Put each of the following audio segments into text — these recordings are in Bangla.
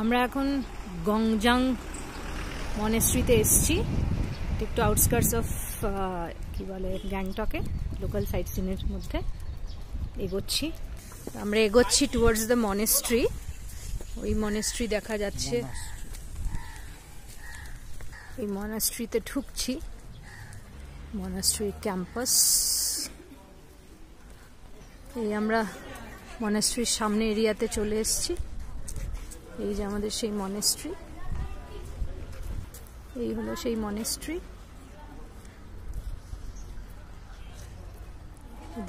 আমরা এখন গংজাং মনেস্ট্রিতে এসেছি, একটু আউটস্কার্টস অফ কি বলে গ্যাংটকে, লোকাল সাইট সিনের মধ্যে এগোচ্ছি। আমরা এগোচ্ছি টুয়ার্ডস দ্য মনেস্ট্রি। ওই মনেস্ট্রি দেখা যাচ্ছে, এই মনেস্ট্রিতে ঢুকছি, মনেস্ট্রি ক্যাম্পাস। এই আমরা মনেস্ট্রির সামনে এরিয়াতে চলে এসেছি। এই যে আমাদের সেই মনেস্ট্রি, এই হলো সেই মনেস্ট্রি।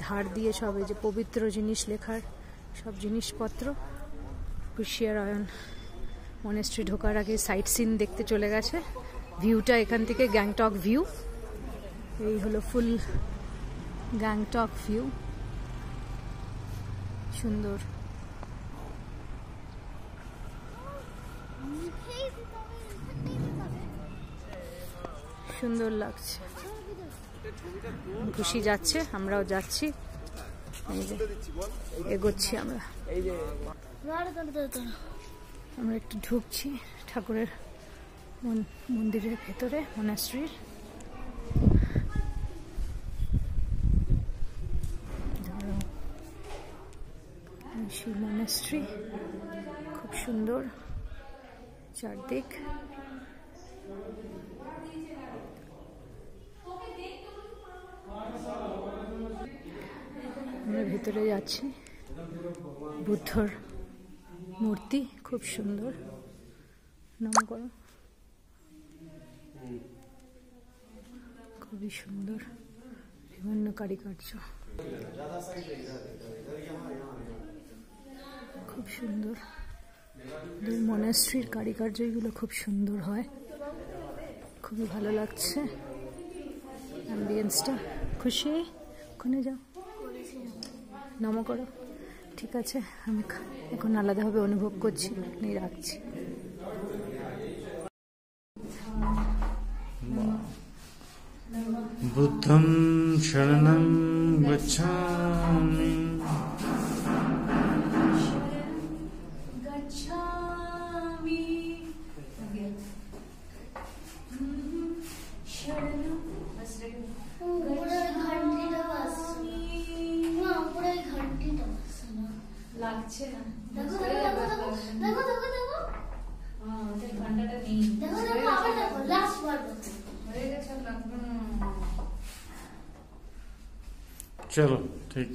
ধার দিয়ে সব এই যে পবিত্র জিনিস লেখার সব জিনিসপত্র। কুশিয়ার আয়ন মনেস্ট্রি ঢোকার আগে সাইট সিন দেখতে চলে গেছে। ভিউটা এখান থেকে গ্যাংটক ভিউ। এই হলো ফুল গ্যাংটক ভিউ, সুন্দর। সুন্দর লাগছে, খুশি যাচ্ছে, আমরাও যাচ্ছি, এগোচ্ছি আমরা। আমরা একটু ঢুকছি ঠাকুরের মন্দিরের ভেতরে, মনাস্ট্রির। সেই মনাস্ট্রি খুব সুন্দর চারদিক। আমরা ভেতরে যাচ্ছি, বুদ্ধর মূর্তি খুব সুন্দর, নাম করো, খুবই সুন্দর, বিভিন্ন কারুকার্য খুব সুন্দর। মনাস্ট্রির কারুকার্য এগুলো খুব সুন্দর হয়, খুবই ভালো লাগছে অ্যাম্বিয়েন্সটা। খুশি, ওখানে যাও, নম করো। ঠিক আছে, আমি এখন আলাদাভাবে অনুভব করছি, নিয়ে রাখছি। বুদ্ধং শরণং গচ্ছামি লাগছে না, দেখো দেখো দেখো দেখো দেখো দেখো, ঘন্টাটা নেই, দেখো দেখো আবার দেখো, লাস্ট বার হয়ে গেছে, লাগবে না। চলো ঠিক।